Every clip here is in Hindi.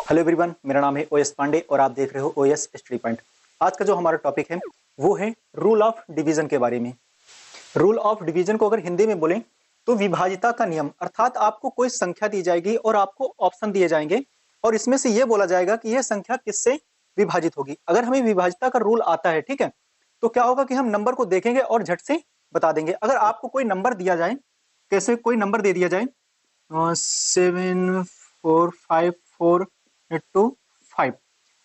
हेलो एवरीवन, मेरा नाम है ओएस पांडे और आप देख रहे हो ओएस स्टडी पॉइंट। आज का जो हमारा टॉपिक है वो है रूल ऑफ डिवीजन के बारे में। रूल ऑफ डिवीजन को अगर हिंदी में बोलें तो विभाजिता का नियम, अर्थात आपको कोई संख्या दी जाएगी और आपको ऑप्शन दिए जाएंगे और इसमें से ये बोला जाएगा कि यह संख्या किससे विभाजित होगी। अगर हमें विभाजिता का रूल आता है, ठीक है, तो क्या होगा कि हम नंबर को देखेंगे और झट से बता देंगे। अगर आपको कोई नंबर दिया जाए, कैसे कोई नंबर दे दिया जाए 74545,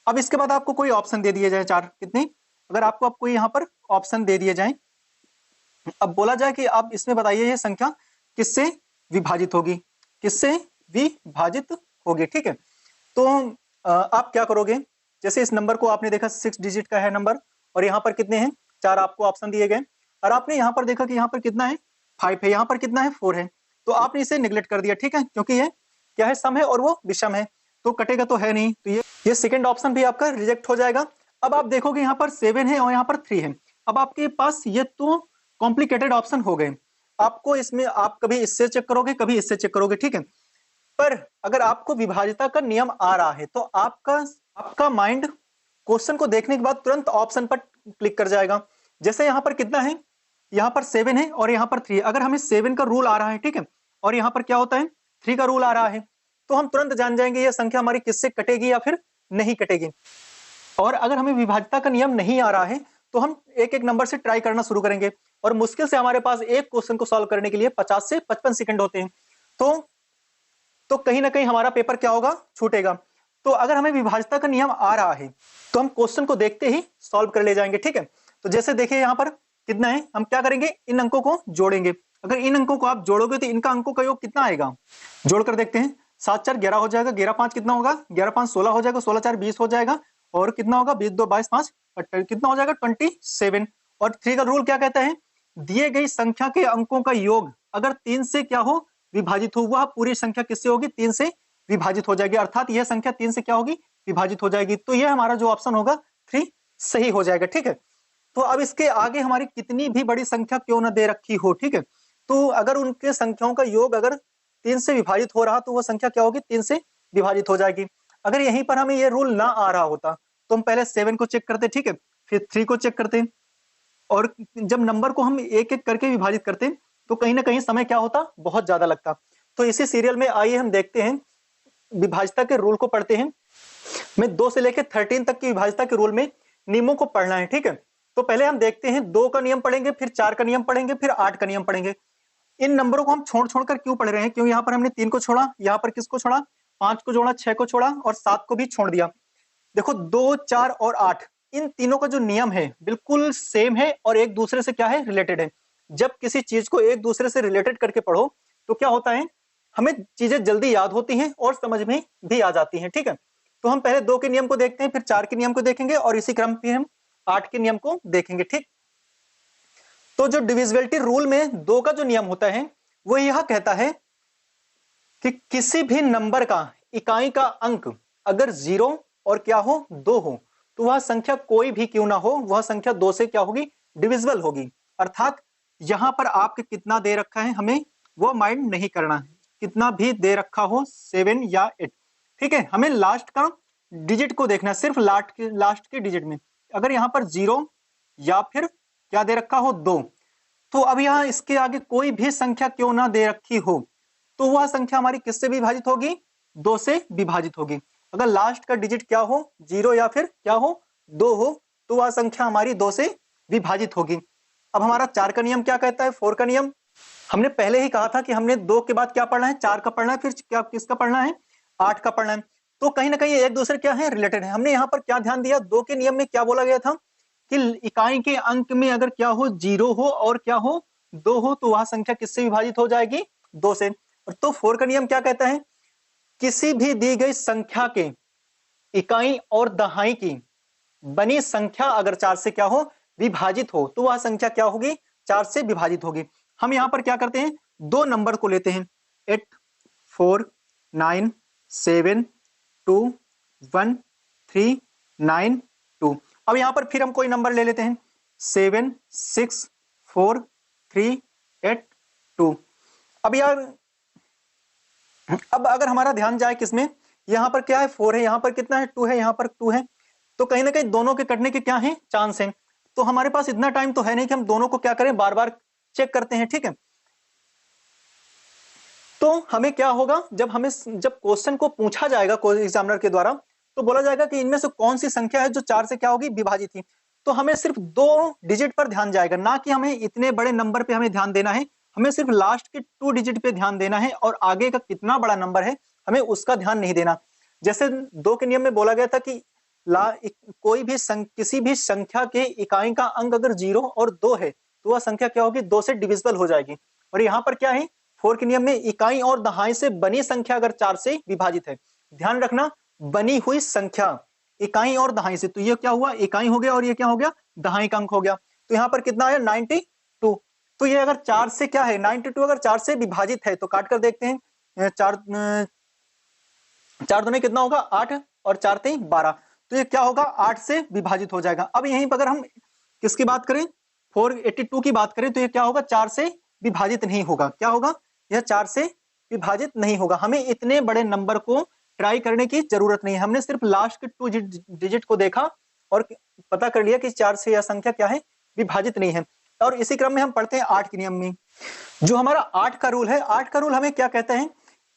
अब इसके बाद आपको कोई ऑप्शन दे दिए जाए चार, कितने, अगर आपको अब कोई यहाँ पर ऑप्शन दे दिए जाए, अब बोला जाए कि आप इसमें बताइए ये संख्या किससे विभाजित होगी, किससे विभाजित होगी, ठीक है। तो आप क्या करोगे, जैसे इस नंबर को आपने देखा 6 डिजिट का है नंबर और यहाँ पर कितने हैं, चार आपको ऑप्शन दिए गए और आपने यहाँ पर देखा कि यहाँ पर कितना है 5 है, यहाँ पर कितना है 4 है, तो आपने इसे निगलेक्ट कर दिया, ठीक है, क्योंकि ये क्या है, सम है और वो विषम है तो कटेगा तो है नहीं, तो ये सेकंड ऑप्शन भी आपका रिजेक्ट हो जाएगा। अब आप देखोगे यहाँ पर 7 है और यहाँ पर 3 है, अब आपके पास ये तो कॉम्प्लिकेटेड ऑप्शन हो गए। आपको इसमें आप कभी इससे चेक करोगे, कभी इससे चेक करोगे, ठीक है, पर अगर आपको विभाजिता का नियम आ रहा है तो आपका माइंड क्वेश्चन को देखने के बाद तुरंत ऑप्शन पर क्लिक कर जाएगा। जैसे यहाँ पर कितना है, यहाँ पर 7 है और यहाँ पर 3 है, अगर हमें 7 का रूल आ रहा है, ठीक है, और यहाँ पर क्या होता है 3 का रूल आ रहा है, तो हम तुरंत जान जाएंगे ये संख्या हमारी किससे कटेगी या फिर नहीं कटेगी। और अगर हमें विभाजिता का नियम नहीं आ रहा है तो हम एक एक नंबर से ट्राई करना शुरू करेंगे और मुश्किल से हमारे पास एक क्वेश्चन को सॉल्व करने के लिए 50 से 55 सेकंड होते हैं, तो कहीं ना कहीं हमारा पेपर क्या होगा, छूटेगा। तो अगर हमें विभाजिता का नियम आ रहा है तो हम क्वेश्चन को देखते ही सॉल्व कर ले जाएंगे, ठीक है। तो जैसे देखिए यहाँ पर कितना है, हम क्या करेंगे, इन अंकों को जोड़ेंगे। अगर इन अंकों को आप जोड़ोगे तो इनका अंकों का योग कितना आएगा, जोड़कर देखते हैं। 7 4 11 हो जाएगा, 11 5 कितना होगा, 11 5 16 हो जाएगा, 16 4 20 हो जाएगा और कितना होगा 20 2 22 5 कितना हो जाएगा 27। और 3 का रूल क्या कहता है, दिए गई संख्या के अंकों का योग अगर 3 से क्या हो, विभाजित हो, वह पूरी संख्या किससे होगी, 3 से विभाजित हो जाएगी, अर्थात यह संख्या 3 से क्या होगी, विभाजित हो जाएगी। तो यह हमारा जो ऑप्शन होगा 3 सही हो जाएगा, ठीक है। तो अब इसके आगे हमारी कितनी भी बड़ी संख्या क्यों ना दे रखी हो, ठीक है, तो अगर उनके संख्याओं का योग अगर 3 से विभाजित हो रहा तो वह संख्या क्या होगी, 3 से विभाजित हो जाएगी। अगर यहीं पर हमें यह रूल ना आ रहा होता तो हम पहले 7 को चेक करते, ठीक है, फिर 3 को चेक करते और जब नंबर को हम एक एक करके विभाजित करते तो कहीं ना कहीं समय क्या होता, बहुत ज्यादा लगता। तो इसी सीरियल में आइए हम देखते हैं, विभाजिता के रूल को पढ़ते हैं। मैं 2 से लेकर 13 तक की विभाजिता के रूल में नियमों को पढ़ना है, ठीक है। तो पहले हम देखते हैं 2 का नियम पढ़ेंगे, फिर 4 का नियम पढ़ेंगे, फिर 8 का नियम पढ़ेंगे। इन नंबरों को हम छोड़ छोड़कर क्यों पढ़ रहे हैं, क्यों यहाँ पर हमने 3 को छोड़ा, यहाँ पर किसको छोड़ा, 5 को जोड़ा, 6 को छोड़ा और 7 को भी छोड़ दिया। देखो 2 4 और 8 इन तीनों का जो नियम है बिल्कुल सेम है और एक दूसरे से क्या है, रिलेटेड है। जब किसी चीज को एक दूसरे से रिलेटेड करके पढ़ो तो क्या होता है, हमें चीजें जल्दी याद होती हैं और समझ में भी आ जाती हैं, ठीक है। तो हम पहले 2 के नियम को देखते हैं, फिर 4 के नियम को देखेंगे और इसी क्रम में हम 8 के नियम को देखेंगे, ठीक। तो जो डिविजिबिलिटी रूल में 2 का जो नियम होता है वो यह कहता है कि किसी भी नंबर का इकाई का अंक अगर 0 और क्या हो, 2 हो, तो वह संख्या कोई भी क्यों ना हो, वह संख्या 2 से क्या होगी, डिविजिबल होगी। अर्थात यहां पर आपके कितना दे रखा है हमें वो माइंड नहीं करना है, कितना भी दे रखा हो 7 या 8, ठीक है, हमें लास्ट का डिजिट को देखना है, सिर्फ लास्ट के डिजिट में। अगर यहाँ पर 0 या फिर क्या दे रखा हो 2, तो अब यहाँ इसके आगे कोई भी संख्या क्यों ना दे रखी हो तो वह संख्या हमारी किससे विभाजित होगी, 2 से विभाजित होगी। अगर लास्ट का डिजिट क्या हो, 0 या फिर क्या हो, 2 हो, तो वह संख्या हमारी 2 से विभाजित होगी। अब हमारा 4 का नियम क्या कहता है, 4 का नियम हमने पहले ही कहा था कि हमने 2 के बाद क्या पढ़ना है, 4 का पढ़ना है, फिर क्या किसका पढ़ना है, 8 का पढ़ना है। तो कहीं ना कहीं एक दूसरे क्या है, रिलेटेड है। हमने यहाँ पर क्या ध्यान दिया, 2 के नियम में क्या बोला गया था कि इकाई के अंक में अगर क्या हो, 0 हो और क्या हो, 2 हो, तो वह संख्या किससे विभाजित हो जाएगी, 2 से। तो 4 का नियम क्या कहता है, किसी भी दी गई संख्या के इकाई और दहाई की बनी संख्या अगर 4 से क्या हो, विभाजित हो, तो वह संख्या क्या होगी, 4 से विभाजित होगी। हम यहां पर क्या करते हैं, 2 नंबर को लेते हैं, 8 4 9 7 2 1 3 9 2। अब यहां पर फिर हम कोई नंबर ले लेते हैं, 7 6 4 3 8 2। अब यार अब अगर हमारा ध्यान जाए किसमें, यहाँ पर क्या है 4 है, यहाँ पर कितना है 2 है, यहाँ पर 2 है, तो कहीं ना कहीं दोनों के कटने के क्या है चांस है। तो हमारे पास इतना टाइम तो है नहीं कि हम दोनों को क्या करें बार बार चेक करते हैं, ठीक है। तो हमें क्या होगा, जब क्वेश्चन को पूछा जाएगा एग्जामिनर के द्वारा, तो बोला जाएगा कि इनमें से कौन सी संख्या है जो 4 से क्या होगी विभाजित थी, तो हमें सिर्फ 2 डिजिट पर ध्यान जाएगा, ना कि हमें इतने बड़े नंबर पे हमें ध्यान देना है। हमें सिर्फ लास्ट के 2 डिजिट पे ध्यान देना है और आगे का कितना बड़ा नंबर है हमें उसका ध्यान नहीं देना। जैसे 2 के नियम में बोला गया था कि किसी भी संख्या के इकाई का अंक अगर 0 और 2 है तो वह संख्या क्या होगी 2 से डिविजिबल हो जाएगी। और यहाँ पर क्या है 4 के नियम में इकाई और दहाई से बनी संख्या अगर 4 से विभाजित है, ध्यान रखना बनी हुई संख्या इकाई और दहाई से, तो ये क्या हुआ इकाई हो गया और ये क्या हो गया दहाई का अंक हो गया। तो यहाँ पर कितना आया 92। तो ये अगर 4 से क्या है 92 अगर 4 से विभाजित है तो काट कर देखते हैं, 4 दूने कितना होगा 8 और 4 3 12, तो ये क्या होगा 8 से विभाजित हो जाएगा। अब यहीं पर अगर हम किसकी बात करें 482 की बात करें तो ये क्या होगा 4 से विभाजित नहीं होगा, क्या होगा यह 4 से विभाजित नहीं होगा। हमें इतने बड़े नंबर को ट्राई करने की जरूरत नहीं है, हमने सिर्फ लास्ट के 2 डिजिट को देखा और पता कर लिया कि 4 से यह संख्या क्या है विभाजित नहीं है। और इसी क्रम में हम पढ़ते हैं 8 के नियम में, जो हमारा 8 का रूल है। 8 का रूल हमें क्या कहता है,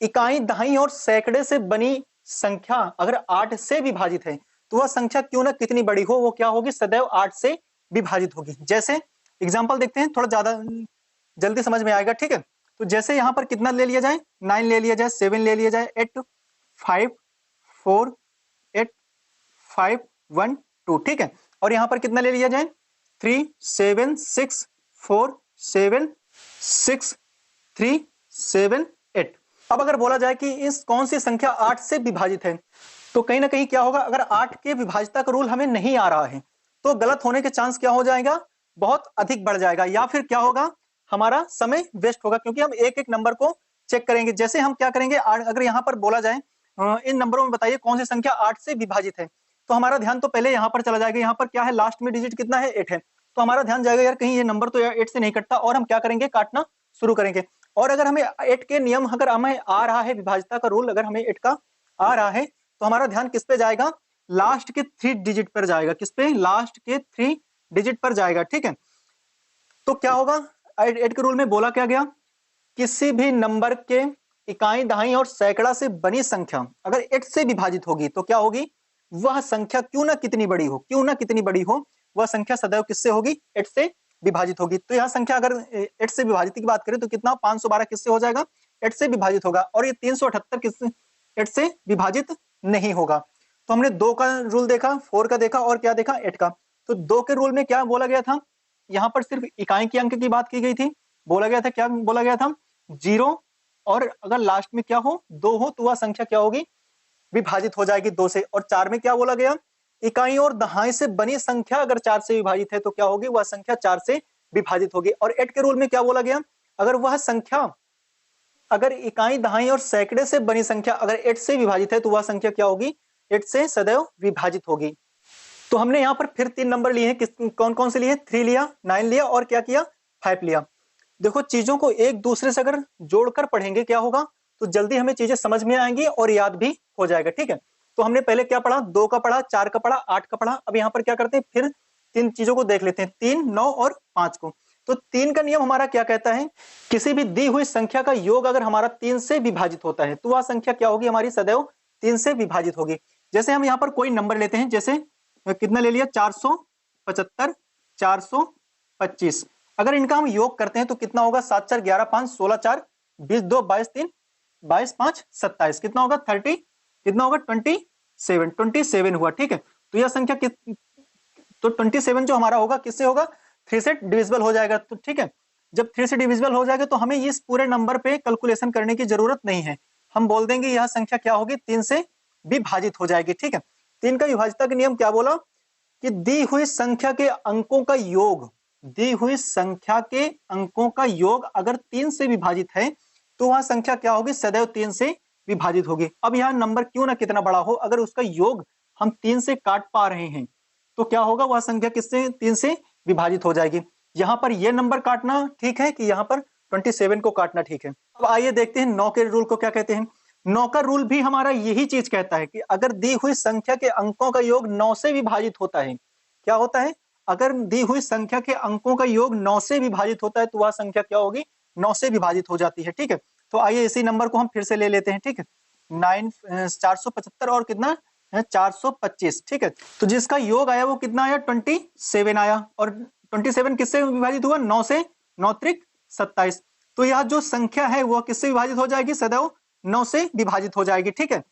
इकाई दहाई और सैकड़े से बनी संख्या अगर 8 से विभाजित है तो वह संख्या क्यों ना कितनी बड़ी हो वो क्या होगी सदैव 8 से विभाजित होगी। जैसे एग्जांपल देखते हैं, थोड़ा ज्यादा जल्दी समझ में आएगा, ठीक है। तो जैसे यहां पर कितना ले लिया जाए 9 ले लिया जाए, 7 ले लिया जाए, 8 5 4 8 5 1 2, ठीक है। और यहां पर कितना ले लिया जाए 3 7 6 4 7 6 3 7 8। अब अगर बोला जाए कि इस कौन सी संख्या 8 से विभाजित है, तो कहीं ना कहीं क्या होगा अगर 8 के विभाजिता का रूल हमें नहीं आ रहा है तो गलत होने के चांस क्या हो जाएगा बहुत अधिक बढ़ जाएगा, या फिर क्या होगा हमारा समय वेस्ट होगा, क्योंकि हम एक एक नंबर को चेक करेंगे। जैसे हम क्या करेंगे अगर यहां पर बोला जाए इन नंबरों में बताइए कौन सी संख्या 8 से विभाजित है, तो हमारा ध्यान तो पहले यहां पर चला जाएगा, यहां पर क्या है लास्ट में डिजिट कितना है 8 है, तो हमारा ध्यान जाएगा यार कहीं ये नंबर तो यार 8 से नहीं कटता, और हम क्या करेंगे काटना शुरू करेंगे। और अगर हमें 8 के नियम अगर हमें आ रहा है विभाजिता का रूल अगर हमें 8 का आ रहा है तो हमारा ध्यान किस पे जाएगा लास्ट के 3 डिजिट पर जाएगा, किस पे लास्ट के 3 डिजिट पर जाएगा, ठीक है। तो क्या होगा 8 के रूल में बोला क्या गया, किसी भी नंबर के इकाई दहाई और सैकड़ा से बनी संख्या अगर 8 से विभाजित होगी तो क्या होगी वह संख्या क्यों ना कितनी बड़ी हो, क्यों ना कितनी बड़ी हो वह संख्या सदैव किससे होगी 8 से विभाजित होगी। तो यह संख्या अगर 8 से विभाजित की बात करें तो कितना 512 किससे हो जाएगा 8 से विभाजित होगा, और ये 378 किससे 8 से विभाजित नहीं होगा। तो हमने 2 का रूल देखा, 4 का देखा और क्या देखा 8 का। तो 2 के रूल में क्या बोला गया था, यहाँ पर सिर्फ इकाई के अंक की बात की गई थी, बोला गया था क्या बोला गया था 0 और अगर लास्ट में क्या हो 2 हो तो वह संख्या क्या होगी विभाजित हो जाएगी 2 से। और 4 में क्या बोला गया इकाई और दहाई से बनी संख्या अगर 4 से विभाजित है तो क्या होगी वह संख्या 4 से विभाजित होगी। और 8 के रूल में क्या बोला गया अगर वह संख्या अगर इकाई दहाई और सैकड़े से बनी संख्या अगर 8 से विभाजित है तो वह संख्या क्या होगी 8 से सदैव विभाजित होगी। तो हमने यहाँ पर फिर 3 नंबर लिए हैं, कौन कौन से लिए 3 लिया 9 लिया और क्या किया 5 लिया। देखो चीजों को एक दूसरे से अगर जोड़कर पढ़ेंगे क्या होगा तो जल्दी हमें चीजें समझ में आएंगी और याद भी हो जाएगा, ठीक है। तो हमने पहले क्या पढ़ा 2 का पढ़ा, 4 का पढ़ा, 8 का पढ़ा। अब यहाँ पर क्या करते हैं फिर 3 चीजों को देख लेते हैं, 3 9 और 5 को। तो 3 का नियम हमारा क्या कहता है, किसी भी दी हुई संख्या का योग अगर हमारा 3 से विभाजित होता है तो वह संख्या क्या होगी हमारी सदैव 3 से विभाजित होगी। जैसे हम यहाँ पर कोई नंबर लेते हैं, जैसे कितना ले लिया 475 425, अगर इनका हम योग करते हैं तो कितना होगा 7 4 11 5 16 4 20 2 22 3 22 5 27, कितना होगा 30 कितना होगा 27 हुआ, ठीक है। तो यह संख्या तो 27 जो हमारा होगा किससे होगा 3 से डिविजिबल हो जाएगा, तो ठीक है। जब 3 से डिविजिबल हो जाएगा तो हमें इस पूरे नंबर पे कैलकुलेशन करने की जरूरत नहीं है, हम बोल देंगे यह संख्या क्या होगी 3 से विभाजित हो जाएगी, ठीक है। 3 का विभाजिता का नियम क्या बोला कि दी हुई संख्या के अंकों का योग, दी हुई संख्या के अंकों का योग अगर 3 से विभाजित है तो वह संख्या क्या होगी सदैव 3 से विभाजित होगी। अब यह नंबर क्यों ना कितना बड़ा हो अगर उसका योग हम 3 से काट पा रहे हैं तो क्या होगा वह संख्या किससे 3 से विभाजित हो जाएगी। यहां पर यह नंबर काटना ठीक है कि यहां पर 27 को काटना ठीक है। अब आइए देखते हैं 9 के रूल को क्या कहते हैं। 9 का रूल भी हमारा यही चीज कहता है कि अगर दी हुई संख्या के अंकों का योग 9 से विभाजित होता है, क्या होता है, अगर दी हुई संख्या के अंकों का योग 9 से विभाजित होता है तो वह संख्या क्या होगी, 9 से विभाजित हो जाती है। ठीक है, तो आइए इसी नंबर को हम फिर से ले लेते हैं। ठीक है, 475 और कितना है 425। ठीक है, तो जिसका योग आया वो कितना आया 27 आया, और 27 किससे विभाजित हुआ, 9 से, 9 त्रिक 27। तो यह जो संख्या है वह किससे विभाजित हो जाएगी, सदैव 9 से विभाजित हो जाएगी। ठीक है,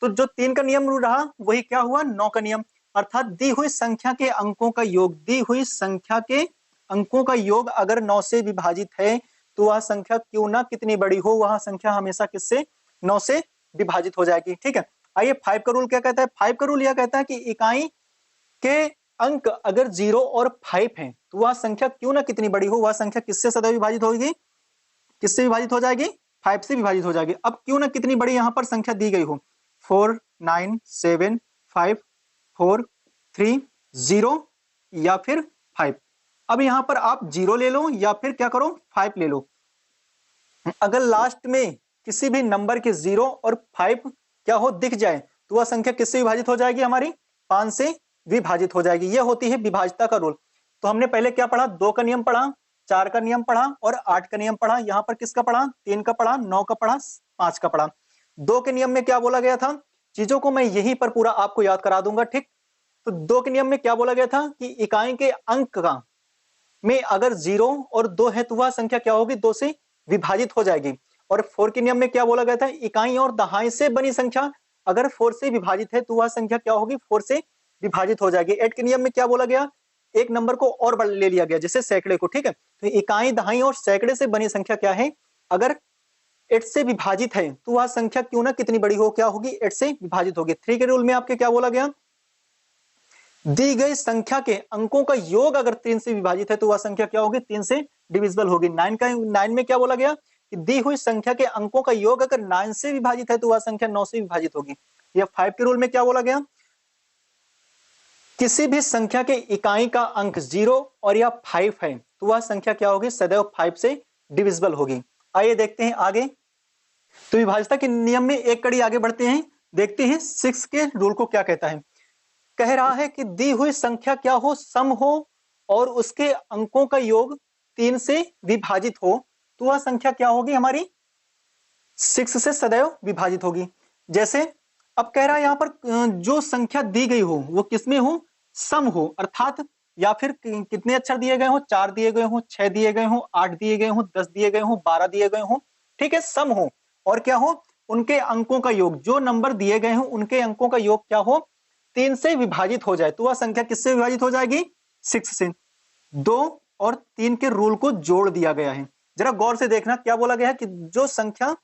तो जो 3 का नियम रहा वही क्या हुआ, 9 का नियम, अर्थात दी हुई संख्या के अंकों का योग, दी हुई संख्या के अंकों का योग अगर 9 से विभाजित है तो वह संख्या क्यों ना कितनी बड़ी हो, वह संख्या हमेशा किससे, 9 से विभाजित हो जाएगी। ठीक है, आइए 5 का रूल क्या कहता है, 5 का रूल यह कहता है कि इकाई के अंक अगर 0 और 5 हैं तो वह संख्या क्यों ना कितनी बड़ी हो, वह संख्या किससे सदैव विभाजित होगी, किससे विभाजित हो जाएगी, 5 से विभाजित हो जाएगी। अब क्यों ना कितनी बड़ी यहां पर संख्या दी गई हो, 4 9 7 5 4 3 0 या फिर 5। अब यहां पर आप 0 ले लो या फिर क्या करो 5 ले लो। अगर लास्ट में किसी भी नंबर के 0 और 5 क्या हो दिख जाए तो वह संख्या किससे विभाजित हो जाएगी, हमारी 5 से विभाजित हो जाएगी। यह होती है विभाज्यता का रूल। तो हमने पहले क्या पढ़ा, 2 का नियम पढ़ा, 4 का नियम पढ़ा और 8 का नियम पढ़ा। यहां पर किसका पढ़ा, 3 का पढ़ा, 9 का पढ़ा, 5 का पढ़ा। 2 के नियम में क्या बोला गया था, चीजों को मैं यहीं पर पूरा आपको याद करा दूंगा। ठीक, तो 2 के नियम में क्या बोला गया था कि इकाई के अंक का में अगर 0 और 2 है तो वह संख्या क्या होगी, 2 से विभाजित हो जाएगी। और 4 के नियम में क्या बोला गया था, इकाई और दहाई से बनी संख्या अगर 4 से विभाजित है तो वह संख्या क्या होगी, 4 से विभाजित हो जाएगी। 8 के नियम में क्या बोला गया, एक नंबर को और ले लिया गया जैसे सैकड़े को। ठीक है, तो इकाई दहाई और सैकड़े से बनी संख्या क्या है, अगर 8 से विभाजित है तो वह संख्या क्यों ना कितनी बड़ी हो, क्या होगी, 8 से विभाजित होगी। 3 के रूल में आपके क्या बोला गया, दी गई संख्या के अंकों का योग अगर 3 से विभाजित है तो वह संख्या क्या होगी, 3 से डिविजिबल होगी। 9 में क्या बोला गया कि दी हुई संख्या के अंकों का योग अगर 9 से विभाजित है तो वह संख्या 9 से विभाजित होगी। या 5 के रूल में क्या बोला गया, किसी भी संख्या के इकाई का अंक 0 और या 5 है तो वह संख्या क्या होगी, सदैव 5 से डिविजिबल होगी। आइए देखते हैं आगे। तो विभाज्यता के नियम में एक कड़ी आगे बढ़ते हैं, देखते हैं 6 के रूल को क्या कहता है। कह रहा है कि दी हुई संख्या क्या हो, सम हो और उसके अंकों का योग 3 से विभाजित हो तो वह संख्या क्या होगी, हमारी 6 से सदैव विभाजित होगी। जैसे अब कह रहा है यहां पर जो संख्या दी गई हो वो किसमें हो, सम हो, अर्थात या फिर कितने अक्षर दिए गए हो, 4 दिए गए हो, 6 दिए गए हो, 8 दिए गए हो, 10 दिए गए हो, 12 दिए गए हो। ठीक है, सम हो और क्या हो, उनके अंकों का योग, जो नंबर दिए गए हो उनके अंकों का योग क्या हो, 3 से विभाजित हो जाए तो वह संख्या किससे विभाजित हो जाएगी, 6 से। 2 और 3 के रूल को जोड़ दिया गया है, जरा गौर से देखना क्या बोला गया है कि जो संख्या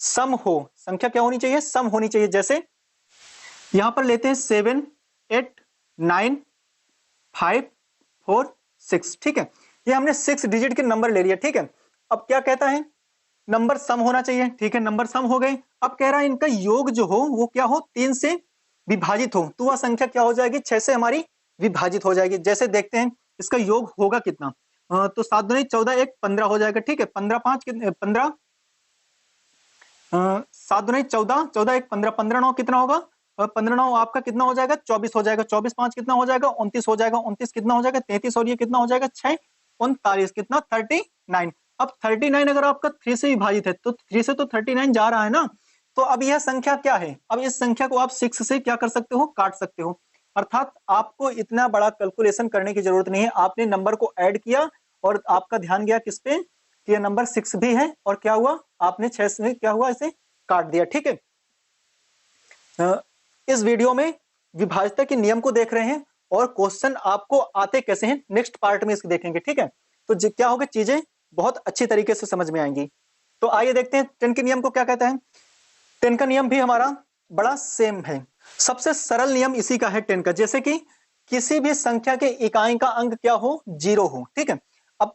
सम हो, संख्या क्या होनी चाहिए, सम होनी चाहिए। जैसे यहां पर लेते हैं 7 8 9 5 4 6। ठीक है, ये हमने 6 डिजिट के नंबर ले लिया। ठीक है, अब क्या कहता है, नंबर सम होना चाहिए। ठीक है, नंबर सम हो गए। अब कह रहा है इनका योग जो हो वो क्या हो, 3 से विभाजित हो तो वह संख्या क्या हो जाएगी, 6 से हमारी विभाजित हो जाएगी। जैसे देखते हैं इसका योग होगा कितना, तो 7 दूनी 14 1 15 हो जाएगा। ठीक है, 15 5 कितने, 15 7 दूनी 14 14 1 15 15 9 कितना होगा, 15 9 आपका कितना हो जाएगा, 24 हो जाएगा। 24 5 कितना हो जाएगा, 29 हो जाएगा। 29 कितना हो जाएगा, 33 और ये कितना हो जाएगा, 6 39 कितना 39। अब 39 अगर आपका 3 से विभाजित है तो 3 से तो 39 जा रहा है ना, तो अब यह संख्या क्या है, अब इस संख्या को आप 6 से क्या कर सकते हो, काट सकते हो। अर्थात आपको इतना बड़ा कैलकुलेशन करने की जरूरत नहीं है, आपने नंबर को ऐड किया और आपका ध्यान गया किस पे कि यह नंबर 6 भी है और क्या हुआ, आपने 6 से क्या हुआ, इसे काट दिया। ठीक है, इस वीडियो में विभाज्यता के नियम को देख रहे हैं और क्वेश्चन आपको आते कैसे हैं नेक्स्ट पार्ट में इसको देखेंगे। ठीक है, तो क्या होगा, चीजें बहुत अच्छी तरीके से समझ में आएंगी। तो आइए देखते हैं 10 के नियम को क्या कहता है। 10 का नियम भी हमारा बड़ा सेम है, सबसे सरल नियम इसी का है 10 का। जैसे कि किसी भी संख्या के इकाई का अंक क्या हो, 0 हो। ठीक है, अब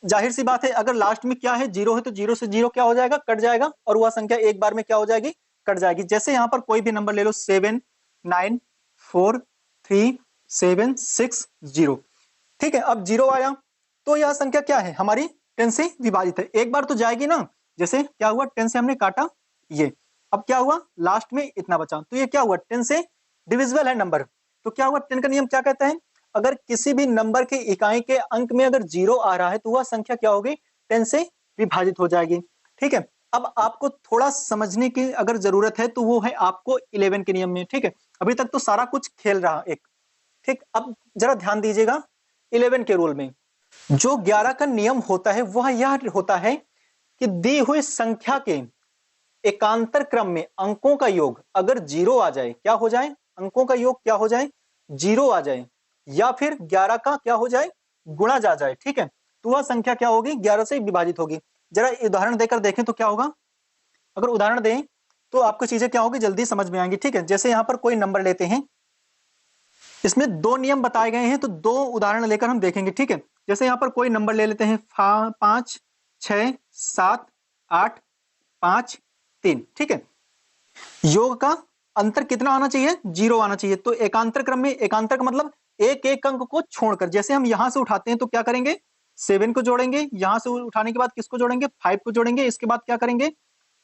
जाहिर सी बात है अगर लास्ट में क्या है, 0 है तो 0 से 0 क्या हो जाएगा, कट जाएगा और वह संख्या एक बार में क्या हो जाएगी, कट जाएगी। जैसे यहां पर कोई भी नंबर ले लो, 7 9 4 3 7 6 0। ठीक है, अब 0 आया तो यह संख्या क्या है, हमारी 10 से विभाजित है, एक बार तो जाएगी ना। जैसे क्या हुआ, 10 से हमने काटा ये, अब क्या हुआ, लास्ट में इतना बचा, तो ये क्या हुआ, 10 से डिविजिबल है नंबर। तो क्या हुआ, 10 का नियम क्या कहता है, अगर किसी भी नंबर के इकाई के अंक में अगर 0 आ रहा है तो वह संख्या क्या होगी, 10 से विभाजित हो जाएगी। ठीक है, अब आपको थोड़ा समझने की अगर जरूरत है तो वो है आपको 11 के नियम में। ठीक है, अभी तक तो सारा कुछ खेल रहा एक। ठीक, अब जरा ध्यान दीजिएगा 11 के रूल में जो 11 का नियम होता है वह यह होता है कि दी हुई संख्या के एकांतर क्रम में अंकों का योग अगर 0 आ जाए, क्या हो जाए, अंकों का योग क्या हो जाए, 0 आ जाए, या फिर 11 का क्या हो जाए, गुणा जा जाए। ठीक है, तो वह संख्या क्या होगी, 11 से विभाजित होगी। जरा उदाहरण देकर देखें तो क्या होगा, अगर उदाहरण दें तो आपको चीजें क्या होगी जल्दी समझ में आएंगी। ठीक है, जैसे यहां पर कोई नंबर लेते हैं, इसमें 2 नियम बताए गए हैं तो 2 उदाहरण लेकर हम देखेंगे। ठीक है, जैसे यहां पर कोई नंबर ले लेते हैं 5 6 7 8 5 3। ठीक है, योग का अंतर कितना आना चाहिए, 0 आना चाहिए। तो एकांतर क्रम में, एकांतर का मतलब एक एक अंक को छोड़कर, जैसे हम यहां से उठाते हैं तो क्या करेंगे, 7 को जोड़ेंगे, यहां से उठाने के बाद किसको जोड़ेंगे, 5 को जोड़ेंगे, इसके बाद क्या करेंगे,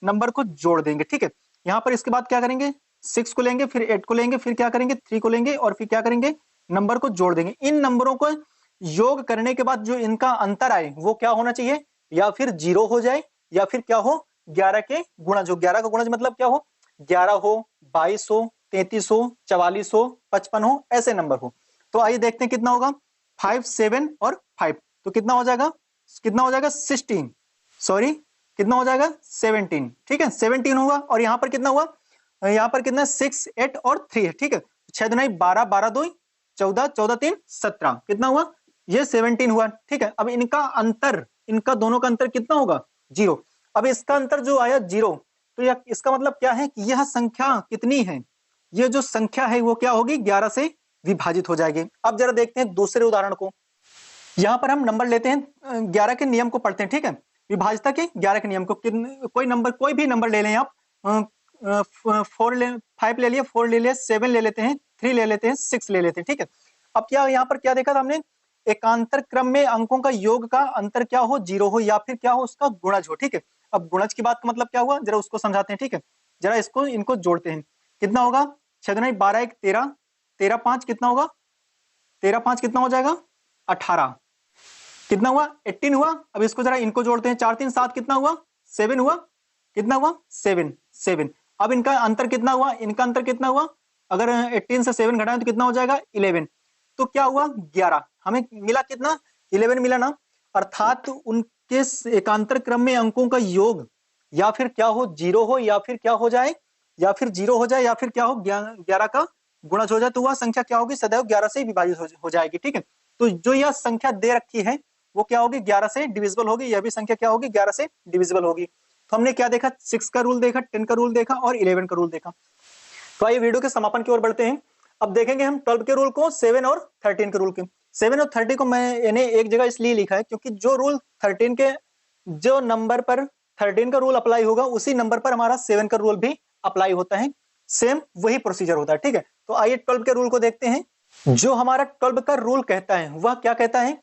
नंबर को जोड़ देंगे। ठीक है, यहां पर इसके बाद क्या करेंगे, 6 को लेंगे, फिर 8 को लेंगे, फिर क्या करेंगे, 3 को लेंगे, और फिर क्या करेंगे, नंबर को जोड़ देंगे। इन नंबरों को योग करने के बाद जो इनका अंतर आए वो क्या होना चाहिए, या फिर 0 हो जाए, या फिर क्या हो, 11 के गुणज हो। 11 का गुणज मतलब क्या हो, 11 हो, 22 हो, 33 हो, 44 हो, 55 हो, ऐसे नंबर हो। तो आइए देखते हैं कितना होगा, 5 7 और 5, तो कितना हो जाएगा, कितना हो जाएगा 16, सॉरी कितना हो जाएगा 17। ठीक है, 17 होगा, और यहां पर कितना हुआ, यहां पर कितना 6 8 और 3 है। ठीक है, 6 दुनी 12, 12 2 14, 14 3 17, कितना हुआ, ये 17 हुआ। ठीक है, अब इनका अंतर, इनका दोनों का अंतर कितना होगा, 0। अब इसका अंतर जो आया 0, तो यह इसका मतलब क्या है कि यह संख्या कितनी है, ये जो संख्या है वो क्या होगी, 11 से विभाजित हो जाएगी। अब जरा देखते हैं दूसरे उदाहरण को। यहां पर हम नंबर लेते हैं, 11 के नियम को पढ़ते हैं। ठीक है, विभाजिता के 11 के नियम को, कोई नंबर, कोई भी नंबर ले लें आप, 4 ले, 5 ले लिया, 4 ले लिया, 7 ले लेते हैं, 3 ले लेते हैं, 6 ले लेते हैं। ठीक है, अब क्या यहाँ पर क्या देखा था हमने, एकांतर क्रम में अंकों का योग का अंतर क्या हो, 0 हो, या फिर क्या हो, उसका गुणज हो। ठीक है, अब गुणज की बात का मतलब क्या हुआ, जरा उसको समझाते हैं। ठीक है, जरा इसको इनको जोड़ते हैं, कितना होगा, 6 दुनी 12 1 13, 13 5 कितना होगा, 13 5 कितना हो जाएगा, 18, कितना हुआ, 18 हुआ। अब इसको जरा इनको जोड़ते हैं, 4 3 7 कितना हुआ, 7 हुआ, कितना हुआ, 7 7। अब इनका अंतर कितना हुआ, इनका अंतर कितना हुआ, अगर 18 से 7 घटाएं तो कितना हो जाएगा, 11। तो क्या हुआ, 11, हमें मिला कितना, 11 मिला ना। अर्थात उनके एकांतर क्रम में अंकों का योग या फिर क्या हो, 0 हो, या फिर क्या हो जाए, या फिर 0 हो जाए, या फिर क्या हो, 11 का गुणज हो जाए, तो वह संख्या क्या होगी, सदैव 11 से विभाजित हो जाएगी। ठीक है, तो जो यह संख्या दे रखी है वो क्या होगी, 11 से डिविजिबल होगी, यह भी संख्या क्या होगी, 11 से डिविजिबल होगी। तो हमने क्या देखा, 6 का रूल देखा, 10 का रूल देखा, और 11 का रूल देखा। तो आइए वीडियो के समापन की ओर बढ़ते हैं। अब देखेंगे हम 12 के रूल को, 7 और 13 के रूल के। 7 और 30 को मैंने एक जगह इसलिए लिखा है क्योंकि जो रूल 13 के, जो नंबर पर 13 का रूल अप्लाई होगा उसी नंबर पर हमारा 7 का रूल भी अप्लाई होता है, सेम वही प्रोसीजर होता है। ठीक है, तो आइए 12 के रूल को देखते हैं। जो हमारा 12 का रूल कहता है वह क्या कहता है,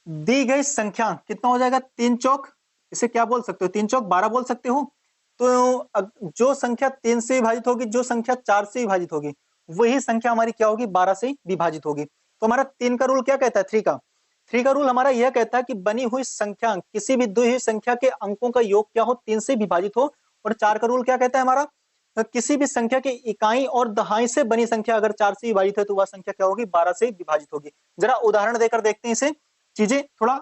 दी गई संख्या कितना हो जाएगा, 3 चौक, इसे क्या बोल सकते हो, 3 चौक 12 बोल सकते हो। तो जो संख्या 3 से विभाजित होगी, जो संख्या 4 से विभाजित होगी, वही संख्या हमारी क्या होगी, 12 से विभाजित होगी। तो हमारा 3 का रूल क्या कहता है, 3 का रूल हमारा यह कहता है कि बनी हुई संख्या, किसी भी दी हुई संख्या के अंकों का योग क्या हो, 3 से विभाजित हो। और 4 का रूल क्या कहता है हमारा, किसी भी संख्या के इकाई और दहाई से बनी संख्या अगर 4 से विभाजित है तो वह संख्या क्या होगी, 12 से विभाजित होगी। जरा उदाहरण देकर देखते हैं इसे, चीजें थोड़ा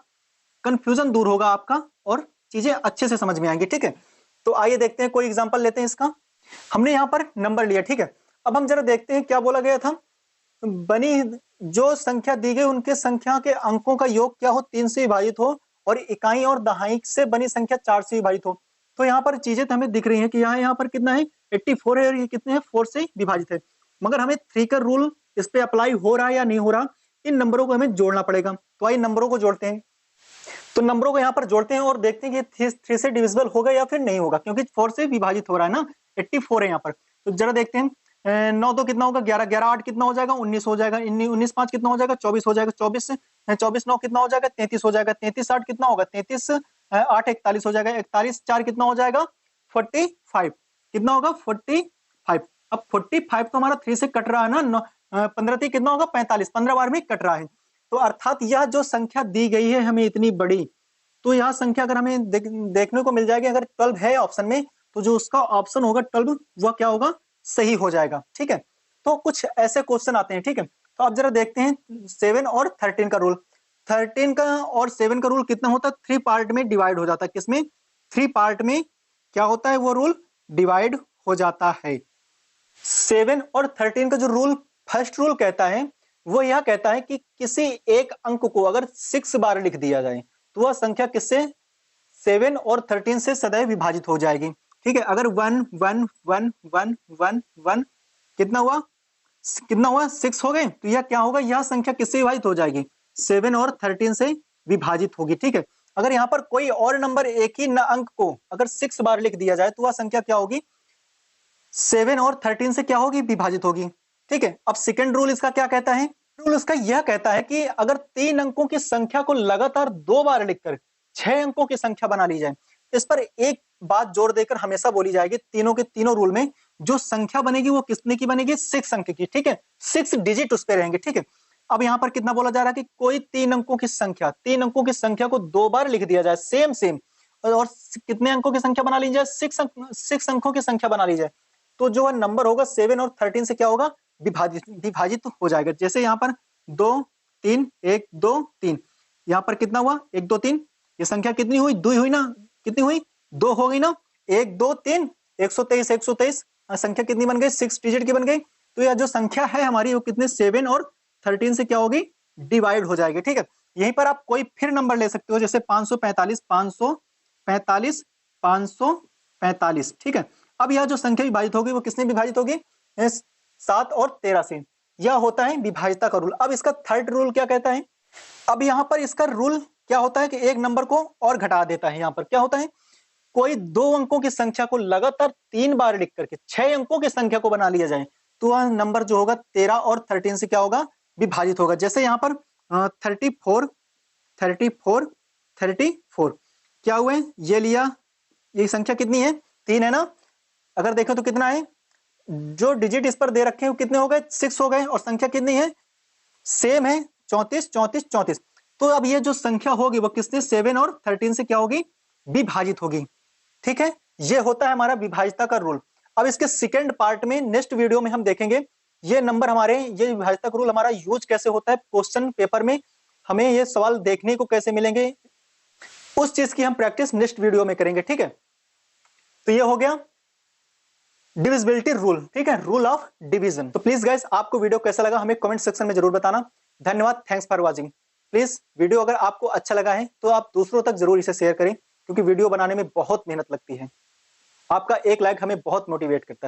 कंफ्यूजन दूर होगा आपका और चीजें अच्छे से समझ में आएंगी। ठीक है, तो आइए देखते हैं, कोई एग्जांपल लेते हैं इसका। हमने यहाँ पर नंबर लिया, ठीक है, अब हम जरा देखते हैं क्या बोला गया था, बनी जो संख्या दी गई उनके संख्या के अंकों का योग क्या हो, 3 से विभाजित हो, और इकाई और दहाई से बनी संख्या 4 से विभाजित हो। तो यहाँ पर चीजें तो हमें दिख रही हैं कि यहाँ पर कितना है, 84 है, और ये कितने हैं, 4 से विभाजित है। मगर हमें 3 का रूल इस पे अप्लाई हो रहा है या नहीं हो रहा, इन नंबरों को हमें जोड़ना पड़ेगा। तो आइए नंबरों को जोड़ते हैं। तो नंबरों को यहाँ पर जोड़ते हैं और देखते हैं कि 3 से डिविजिबल होगा या फिर नहीं होगा, क्योंकि 4 से विभाजित हो रहा है ना, 84 है यहाँ पर। तो जरा देखते हैं, 9 2 कितना होगा, 11 11 8 कितना हो जाएगा, 19 हो जाएगा, 19 5 कितना हो जाएगा, 24 हो जाएगा, 24 9 कितना हो जाएगा, 33 हो जाएगा, 33 8 कितना होगा, 33 8 41 हो जाएगा, 41 4 कितना हो जाएगा, 45, कितना होगा 45। अब 45 तो हमारा 3 से कट रहा है ना, 15 3 कितना होगा 45, 15 बार में कट रहा है। तो अर्थात यह जो संख्या दी गई है हमें इतनी बड़ी, तो यह संख्या अगर हमें देखने को मिल जाएगी, अगर 12 है ऑप्शन में, तो जो उसका ऑप्शन होगा 12 वह क्या होगा, सही हो जाएगा। ठीक है, तो कुछ ऐसे क्वेश्चन आते हैं। ठीक है, तो आप जरा देखते हैं 7 और 13 का रूल। 13 का और 7 का रूल कितना होता है, 3 पार्ट में डिवाइड हो जाता है। किसमें, 3 पार्ट में क्या होता है, वो रूल डिवाइड हो जाता है। 7 और 13 का जो रूल, फर्स्ट रूल कहता है, वो यह कहता है कि किसी एक अंक को अगर 6 बार लिख दिया जाए तो वह संख्या किससे, 7 और 13 से सदैव विभाजित हो जाएगी। ठीक है, अगर 1 1 1 1 1 1 कितना हुआ, 6 हो गए, तो यह क्या होगा, यह संख्या किससे विभाजित हो जाएगी, 7 और 13 से विभाजित होगी। ठीक है, अगर यहां पर कोई और नंबर, एक ही अंक को अगर 6 बार लिख दिया जाए तो वह संख्या क्या होगी, 7 और 13 से क्या होगी, विभाजित होगी। ठीक है, अब सेकंड रूल इसका क्या कहता है, रूल इसका यह कहता है कि अगर 3 अंकों की संख्या को लगातार 2 बार लिखकर 6 अंकों की संख्या बना ली जाए। इस पर एक बात जोर देकर हमेशा बोली जाएगी, तीनों के तीनों रूल में जो संख्या बनेगी वो कितने की बनेगी, 6 अंक की। ठीक है, 6 डिजिट उस पे रहेंगे। ठीक है, अब यहां पर कितना बोला जा रहा है कि कोई 3 अंकों की संख्या, 3 अंकों की संख्या को 2 बार लिख दिया जाए, सेम सेम, और कितने अंकों की संख्या बना ली जाए, 6 अंकों की संख्या बना ली जाए, तो जो नंबर होगा 7 और 13 से क्या होगा, विभाजित हो जाएगा। जैसे यहाँ पर 2 3 1 2 3, यहाँ पर कितना हुआ 1 2 3, ये संख्या कितनी हुई, 2 हुई ना, कितनी हुई 2 हो गई ना, 1 2 3 123 123, संख्या कितनी बन गई, 6 डिजिट की बन गई। तो यह जो संख्या है हमारी वो कितने, 7 और 13 से क्या होगी, डिवाइड हो जाएगी। ठीक है, यहीं पर आप कोई फिर नंबर ले सकते हो, जैसे 545 545 545। ठीक है, अब यह जो संख्या विभाजित होगी वो किसने विभाजित होगी, 7 और 13 से। यह होता है विभाज्यता का रूल। अब इसका थर्ड रूल क्या कहता है, अब यहां पर इसका रूल क्या होता है कि एक नंबर को और घटा देता है। यहां पर क्या होता है, कोई 2 अंकों की संख्या को लगातार 3 बार लिख करके 6 अंकों की संख्या को बना लिया जाए तो वह नंबर जो होगा 13 और 13 से क्या होगा, विभाजित होगा। जैसे यहां पर 34 34 34 क्या हुए, ये लिया, ये संख्या कितनी है, 3 है ना, अगर देखो तो कितना है, जो डिजिट इस पर दे रखे हैं वो कितने हो गए, 6 हो गए, और संख्या कितनी है, सेम है, 34 34 34। तो अब ये जो संख्या होगी वो किससे, 7 और 13 से क्या होगी, विभाजित होगी। ठीक है, ये होता है हमारा विभाज्यता का रूल। अब इसके सेकंड पार्ट में नेक्स्ट वीडियो में हम देखेंगे ये नंबर हमारे, ये विभाज्यता का रूल हमारा यूज कैसे होता है, क्वेश्चन पेपर में हमें ये सवाल देखने को कैसे मिलेंगे, उस चीज की हम प्रैक्टिस नेक्स्ट वीडियो में करेंगे। ठीक है, तो ये हो गया डिविजिबिलिटी रूल। ठीक है, रूल ऑफ डिवीजन। तो प्लीज गाइस, आपको वीडियो कैसा लगा हमें कमेंट सेक्शन में जरूर बताना। धन्यवाद, thanks for watching. Please video अगर आपको अच्छा लगा है तो आप दूसरों तक जरूर इसे शेयर करें, क्योंकि वीडियो बनाने में बहुत मेहनत लगती है। आपका एक लाइक हमें बहुत मोटिवेट करता है।